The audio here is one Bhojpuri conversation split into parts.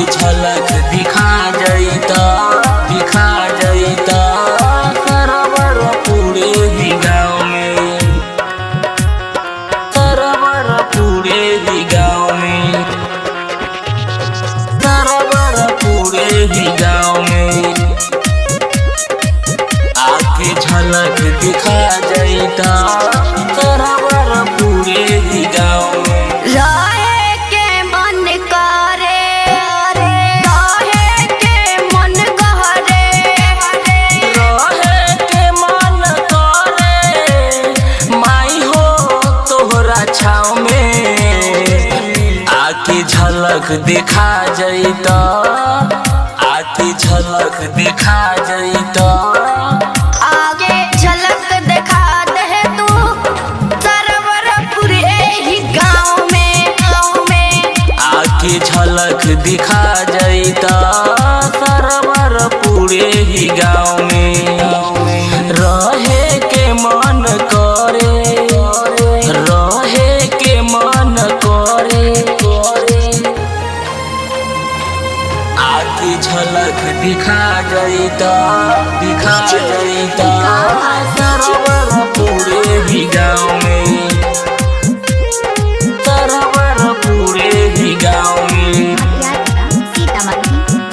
आके झलक दिखा जइता सरवर पूरे ही गाँव में, सरवर पूरे ही गाँव में, सरवर पूरे ही गाँव में। आके झलक दिखा जइता सरवर पूरे ही गाँव में। रहे के मन करे, रहे के मन कहरे, रहे के मन करे माई हो तोहरा छाँव में। आके झलक दिखा जइता, आके झलक दिखा जइता, आगे झलक दिखा दे तू सरवर पूरे ही गाँव में, गाँव में। आके झलक दिखा जइता सरवर पूरे ही गाँव में। रहे के मन करे, रहे के मन करे, आके झलक दिखा जइता सरवर पूरे ही गाँव में, सरवर पूरे ही गाँव में,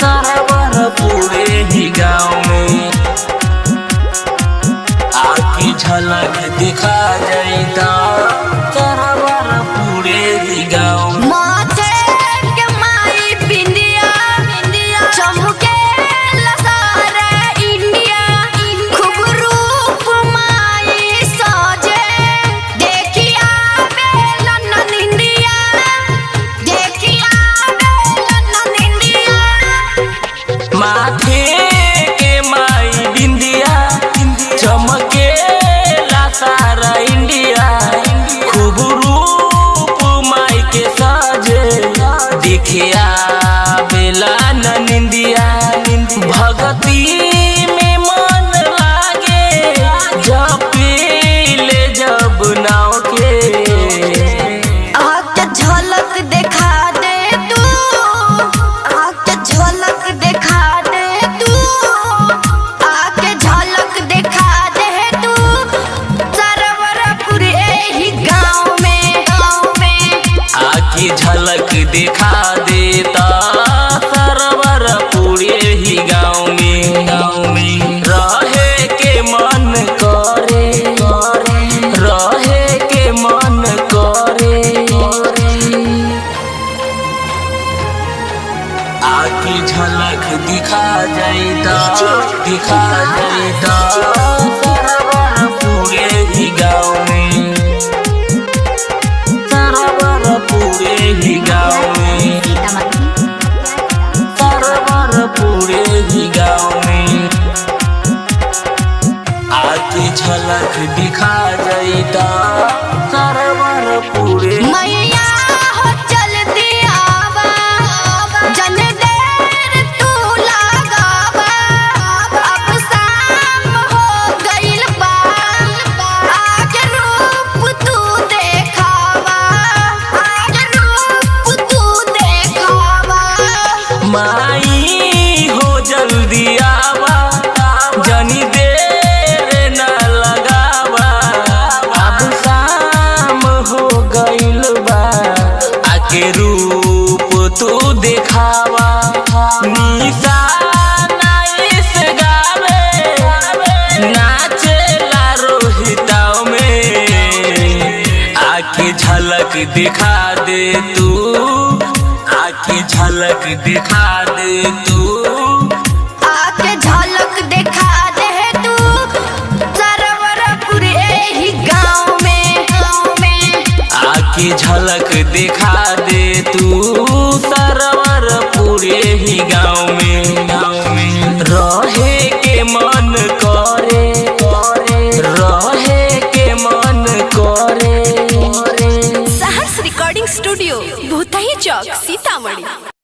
सरवर पूरे ही गाँव में। आके झलक दिखा जइता सरवर पूरे ही गाँव में। माथे के माई बिंदिया, चमके लसारे इंडिया, खूब रूप माई सजे, देखिया बेलन इंडिया, देखिया बेलन इंडिया। माथे के माई बिंदिया चमके सारा इंडिया, खूब रूप माई के साजे, देखिया बेला निंदिया। भगती में मन लागे जब पीले जब नाव के। आके झलक दिखा दे तू, आके झलक दिखा दे तू, आके झलक दिखा दे तू सरवर पूरे ही गाँव में, गाँव में। आके झलक दिखा देता सरवर पूरे ही गाँव में, गाँव में। रहे के मन करे, रहे के मन करे, आके झलक दिखा जइता सरवर पूरे ही गाँव में, सरवर पूरे ही गाँव में, सरवर पूरे ही गाँव में। आके झलक दिखा जइता सरवर पूरे। मैया हो जल्दी आवा, जन देर तू लगावा, अब शाम हो गइल बा, आज रूप तू देखावा, आज रूप तू देखावा। माई हो जल्दी आवा, जनी देर न लगावा, अब शाम हो गइल बा, आके रूप तू देखावा। निशाना इस गावे नाचेला रोहिताओ में। आके झलक दिखा दे तू, आके झलक दिखा दे तू, आके झलक दिखा दे तू सरवर पूरे ही गाँव में, गाँव में। आके झलक दिखा